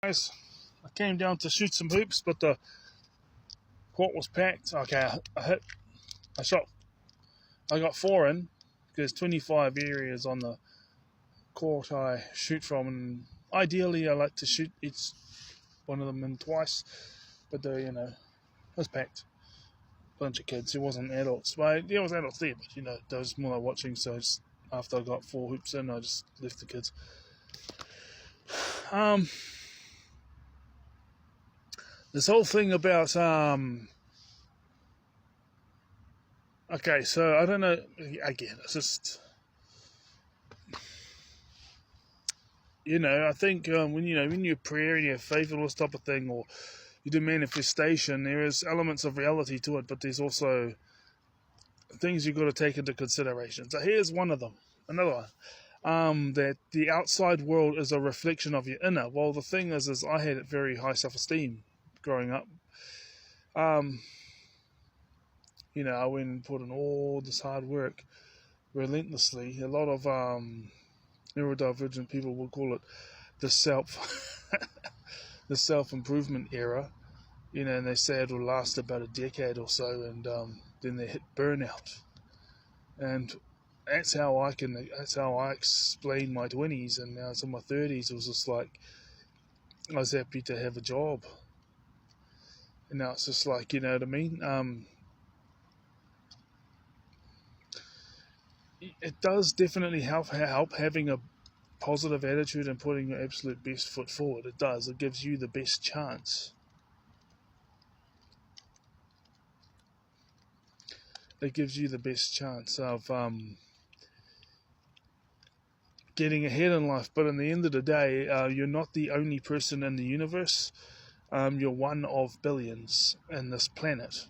Guys, I came down to shoot some hoops, but the court was packed. Okay, I shot, I got four in. There's 25 areas on the court I shoot from, and ideally I like to shoot each one of them in twice, but it was packed. Bunch of kids. It wasn't adults. Well, there was adults there, but there was more like watching. So after I got four hoops in, I just left the kids. This whole thing about okay, so I don't know. Again, it's just I think when you pray and you have faith and all this type of thing, or you do manifestation, there is elements of reality to it, but there's also things you've got to take into consideration. So here's one of them. Another one. That the outside world is a reflection of your inner. Well, the thing is I had very high self-esteem growing up. I went and put in all this hard work relentlessly. A lot of neurodivergent people will call it the self-improvement era. And they say it will last about a decade or so, and then they hit burnout. And that's how I explain my 20s, and now it's in my 30s. It was just like I was happy to have a job, and now it's just like, you know what I mean. It does definitely help having a positive attitude and putting your absolute best foot forward. It does. It gives you the best chance. It gives you the best chance of getting ahead in life. But in the end of the day, you're not the only person in the universe. You're one of billions in this planet.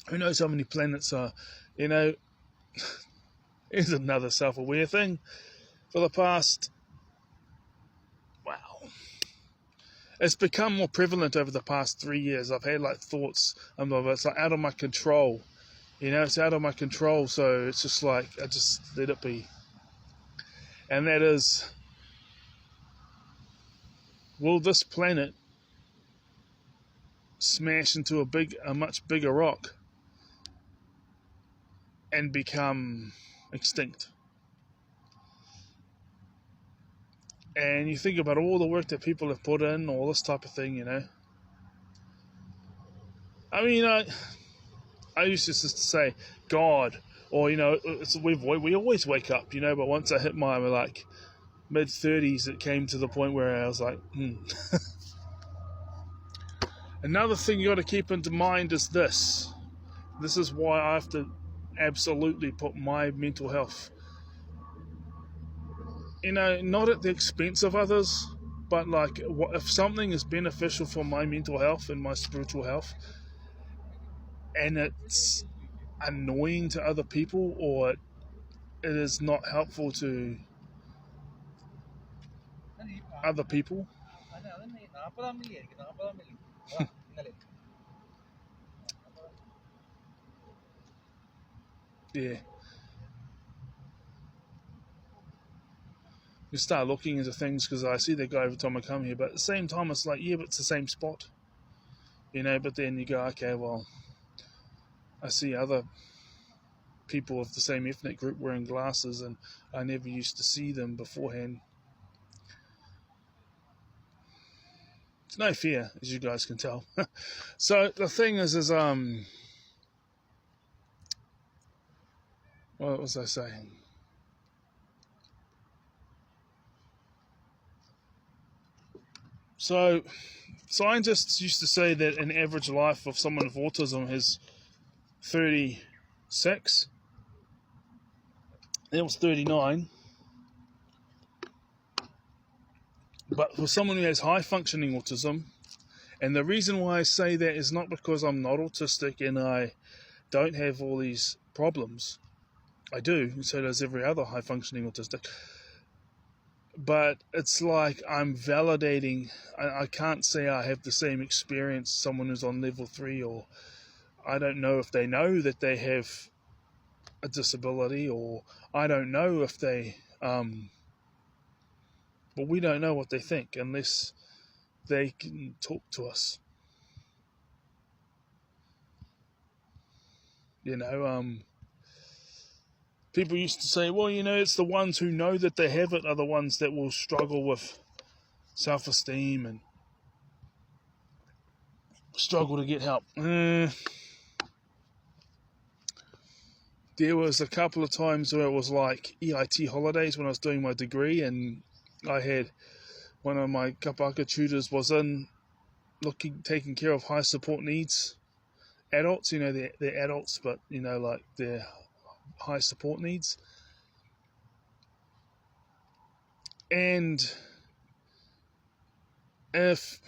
Who knows how many planets are? Here's another self-aware thing. For the past, wow, it's become more prevalent over the past 3 years. I've had like thoughts, it's like out of my control. It's out of my control, so it's just like I just let it be. And that is, will this planet smash into a much bigger rock and become extinct? And you think about all the work that people have put in, all this type of thing, I mean, I used to just say God, or we always wake up, but once I hit my like mid-30s, it came to the point where I was like, Another thing you got to keep into mind is this. This is why I have to absolutely put my mental health, not at the expense of others, but like, if something is beneficial for my mental health and my spiritual health, and it's annoying to other people, or it is not helpful to other people, yeah, you start looking into things, because I see that guy every time I come here, but at the same time it's like, yeah, but it's the same spot, but then you go, okay, well, I see other people of the same ethnic group wearing glasses, and I never used to see them beforehand. It's no fear, as you guys can tell. So the thing is what was I saying? So scientists used to say that an average life of someone with autism is 36. That was 39. But for someone who has high functioning autism, and the reason why I say that is not because I'm not autistic and I don't have all these problems. I do, and so does every other high functioning autistic. But it's like I'm validating. I can't say I have the same experience as someone who's on level 3, or I don't know if they know that they have a disability, or I don't know if they But we don't know what they think unless they can talk to us. You know, people used to say, well, you know, it's the ones who know that they have it are the ones that will struggle with self-esteem and struggle to get help. There was a couple of times where it was like EIT holidays when I was doing my degree, and I had one of my kapaka tutors was in taking care of high support needs adults. You know, they're adults, but you know, like they're high support needs. And if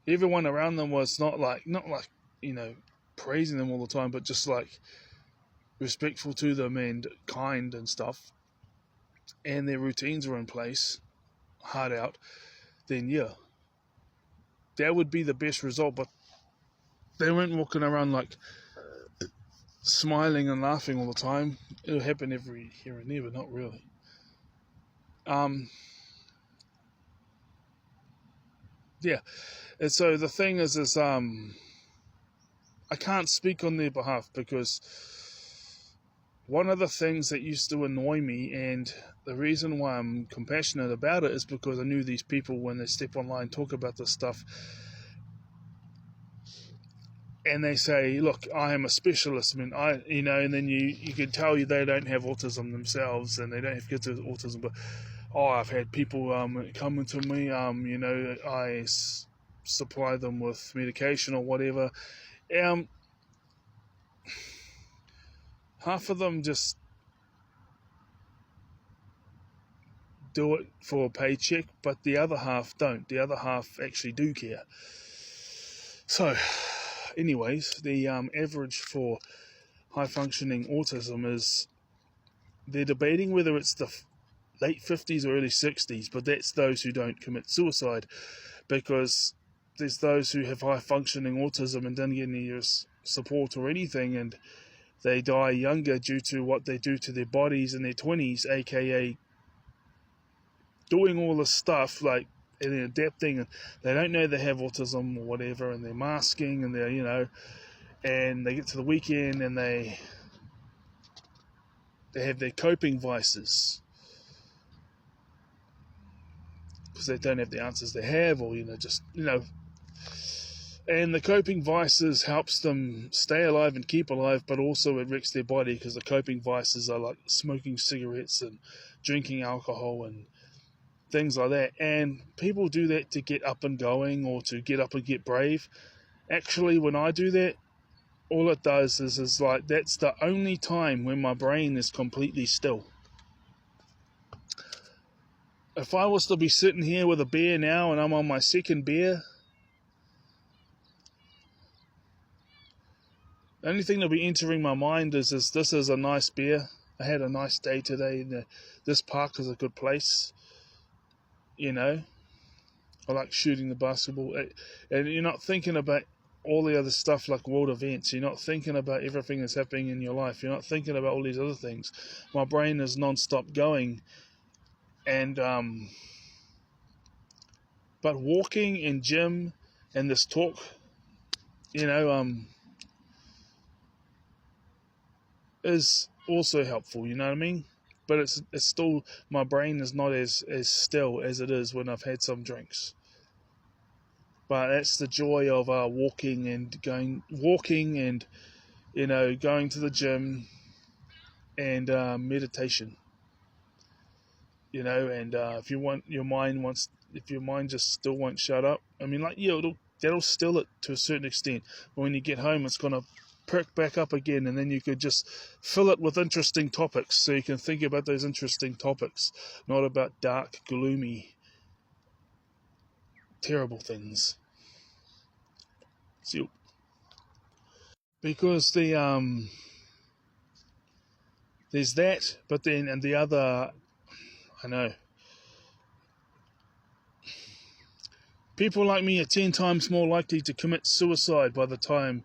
everyone around them was not like you know, praising them all the time, but just like respectful to them and kind and stuff, and their routines were in place, hard out, then yeah, that would be the best result. But they weren't walking around like smiling and laughing all the time. It'll happen every here and there, but not really. Yeah, and so the thing is I can't speak on their behalf, because one of the things that used to annoy me, and the reason why I'm compassionate about it, is because I knew these people, when they step online, talk about this stuff, and they say, look, I am a specialist. I mean, and then you can tell they don't have autism themselves, and they don't have kids with autism, but I've had people come into me, you know, I supply them with medication or whatever. Half of them just do it for a paycheck, but the other half don't. The other half actually do care. So, anyways, the average for high-functioning autism is, they're debating whether it's the late 50s or early 60s, but that's those who don't commit suicide, because there's those who have high-functioning autism and don't get any support or anything, and they die younger due to what they do to their bodies in their 20s, aka doing all this stuff, like, and they're adapting, and they don't know they have autism or whatever, and they're masking, and they're, you know, and they get to the weekend and they have their coping vices because they don't have the answers they have, or, you know, just, you know, and the coping vices helps them stay alive and keep alive, but also it wrecks their body, because the coping vices are like smoking cigarettes and drinking alcohol and things like that. And people do that to get up and going, or to get up and get brave. Actually, when I do that, all it does is like, that's the only time when my brain is completely still. If I was to be sitting here with a beer now, and I'm on my second beer, the only thing that'll be entering my mind is this is a nice beer. I had a nice day today. This park is a good place. You know, I like shooting the basketball. And you're not thinking about all the other stuff like world events. You're not thinking about everything that's happening in your life. You're not thinking about all these other things. My brain is non-stop going. And but walking and gym and this talk, you know, is also helpful, you know what I mean? But it's still, my brain is not as still as it is when I've had some drinks. But that's the joy of walking and, you know, going to the gym and meditation. You know, and if your mind just still won't shut up, I mean, like, yeah, that'll still it to a certain extent. But when you get home, it's gonna perk back up again, and then you could just fill it with interesting topics, so you can think about those interesting topics, not about dark, gloomy, terrible things. So, because there's that, but then, and the other, I know, people like me are 10 times more likely to commit suicide by the time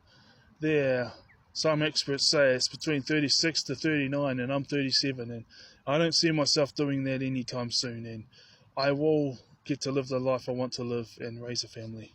some experts say it's between 36 to 39, and I'm 37, I don't see myself doing that anytime soon, and I will get to live the life I want to live and raise a family.